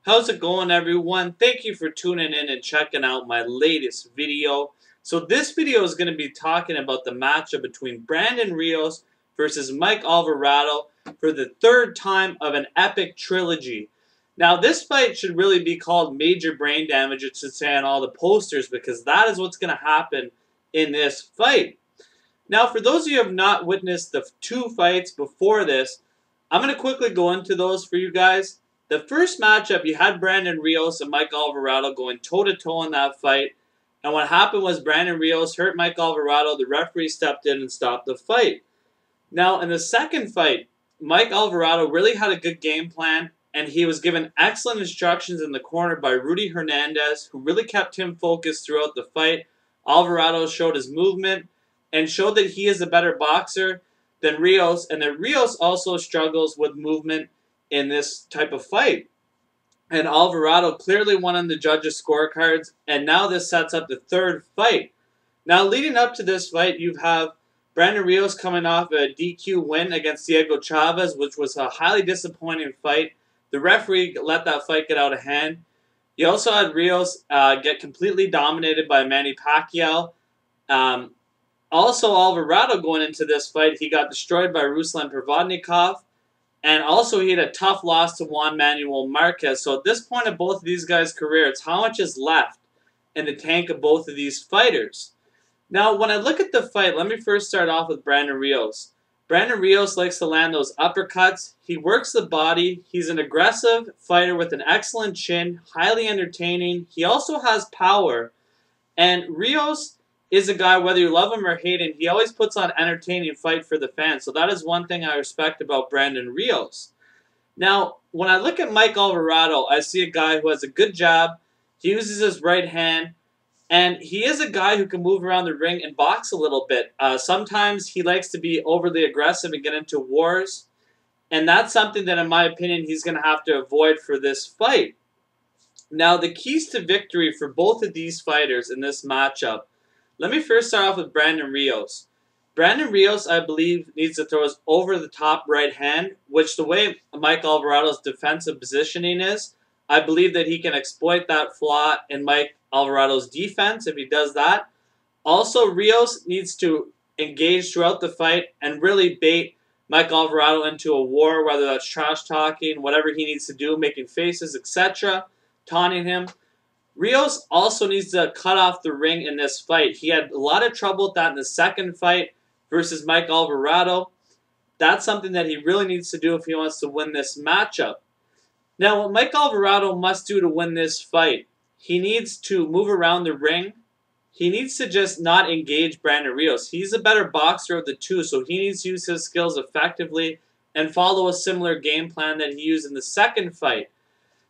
How's it going, everyone? Thank you for tuning in and checking out my latest video. So this video is going to be talking about the matchup between Brandon Rios versus Mike Alvarado for the third time of an epic trilogy. Now, this fight should really be called Major Brain Damage, it should say on all the posters, because that is what's going to happen in this fight. Now, for those of you who have not witnessed the two fights before this, I'm going to quickly go into those for you guys. The first matchup, you had Brandon Rios and Mike Alvarado going toe-to-toe in that fight. And what happened was Brandon Rios hurt Mike Alvarado. The referee stepped in and stopped the fight. Now, in the second fight, Mike Alvarado really had a good game plan, and he was given excellent instructions in the corner by Rudy Hernandez, who really kept him focused throughout the fight. Alvarado showed his movement and showed that he is a better boxer than Rios, and that Rios also struggles with movement in this type of fight. And Alvarado clearly won on the judges' scorecards, and now this sets up the third fight. Now, leading up to this fight, you have Brandon Rios coming off a DQ win against Diego Chavez, which was a highly disappointing fight. The referee let that fight get out of hand. You also had Rios get completely dominated by Manny Pacquiao. Also, Alvarado going into this fight, he got destroyed by Ruslan Provodnikov. And also, he had a tough loss to Juan Manuel Marquez. So at this point of both of these guys' careers, how much is left in the tank of both of these fighters? Now, when I look at the fight, let me first start off with Brandon Rios. Brandon Rios likes to land those uppercuts. He works the body. He's an aggressive fighter with an excellent chin, highly entertaining. He also has power. And Rios is a guy, whether you love him or hate him, he always puts on entertaining fight for the fans. So that is one thing I respect about Brandon Rios. Now, when I look at Mike Alvarado, I see a guy who has a good jab. He uses his right hand. And he is a guy who can move around the ring and box a little bit. Sometimes he likes to be overly aggressive and get into wars. And that's something that, in my opinion, he's going to have to avoid for this fight. Now, the keys to victory for both of these fighters in this matchup. Let me first start off with Brandon Rios. Brandon Rios, I believe, needs to throw his over-the-top right hand, which the way Mike Alvarado's defensive positioning is, I believe that he can exploit that flaw in Mike Alvarado's defense if he does that. Also, Rios needs to engage throughout the fight and really bait Mike Alvarado into a war, whether that's trash-talking, whatever he needs to do, making faces, etc., taunting him. Rios also needs to cut off the ring in this fight. He had a lot of trouble with that in the second fight versus Mike Alvarado. That's something that he really needs to do if he wants to win this matchup. Now, what Mike Alvarado must do to win this fight, he needs to move around the ring. He needs to just not engage Brandon Rios. He's a better boxer of the two, so he needs to use his skills effectively and follow a similar game plan that he used in the second fight.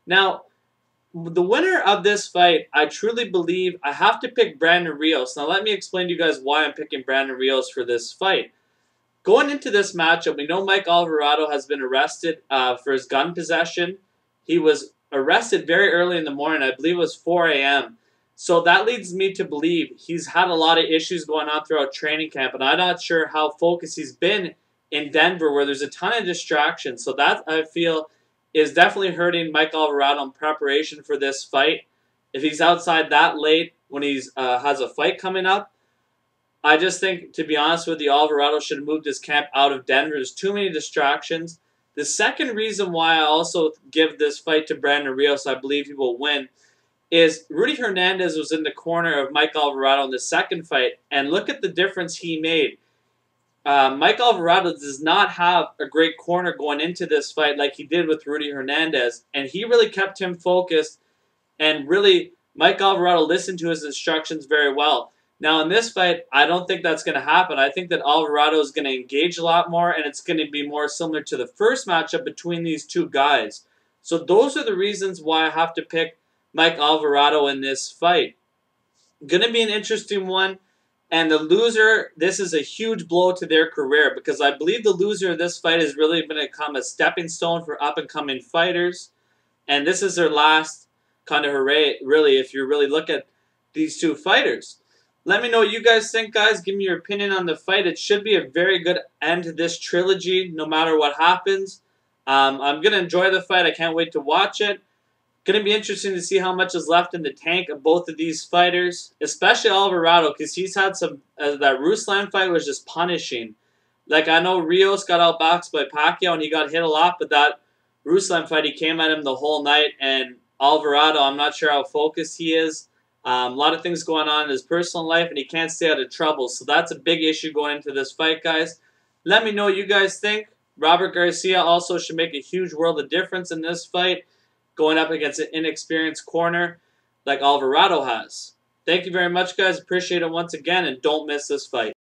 Now, the winner of this fight, I truly believe I have to pick Brandon Rios. Now, let me explain to you guys why I'm picking Brandon Rios for this fight. Going into this matchup, we know Mike Alvarado has been arrested for his gun possession. He was arrested very early in the morning. I believe it was 4 a.m. So that leads me to believe he's had a lot of issues going on throughout training camp, and I'm not sure how focused he's been in Denver, where there's a ton of distractions. So that, I feel, is definitely hurting Mike Alvarado in preparation for this fight. If he's outside that late when he has a fight coming up, I just think, to be honest with you, Alvarado should have moved his camp out of Denver. There's too many distractions. The second reason why I also give this fight to Brandon Rios, I believe he will win, is Rudy Hernandez was in the corner of Mike Alvarado in the second fight, and look at the difference he made. Mike Alvarado does not have a great corner going into this fight like he did with Rudy Hernandez, and he really kept him focused, and really, Mike Alvarado listened to his instructions very well. Now, in this fight, I don't think that's going to happen. I think that Alvarado is going to engage a lot more, and it's going to be more similar to the first matchup between these two guys. So those are the reasons why I have to pick Mike Alvarado in this fight. Going to be an interesting one. And the loser, this is a huge blow to their career, because I believe the loser of this fight is really going to become a stepping stone for up-and-coming fighters. And this is their last kind of hooray, really, if you really look at these two fighters. Let me know what you guys think, guys. Give me your opinion on the fight. It should be a very good end to this trilogy, no matter what happens. I'm going to enjoy the fight. I can't wait to watch it. Going to be interesting to see how much is left in the tank of both of these fighters, especially Alvarado, because he's had some. That Ruslan fight was just punishing. Like, I know Rios got outboxed by Pacquiao and he got hit a lot, but that Ruslan fight, he came at him the whole night. And Alvarado, I'm not sure how focused he is. A lot of things going on in his personal life, and he can't stay out of trouble. So that's a big issue going into this fight, guys. Let me know what you guys think. Robert Garcia also should make a huge world of difference in this fight, going up against an inexperienced corner like Alvarado has. Thank you very much, guys. Appreciate it once again, and don't miss this fight.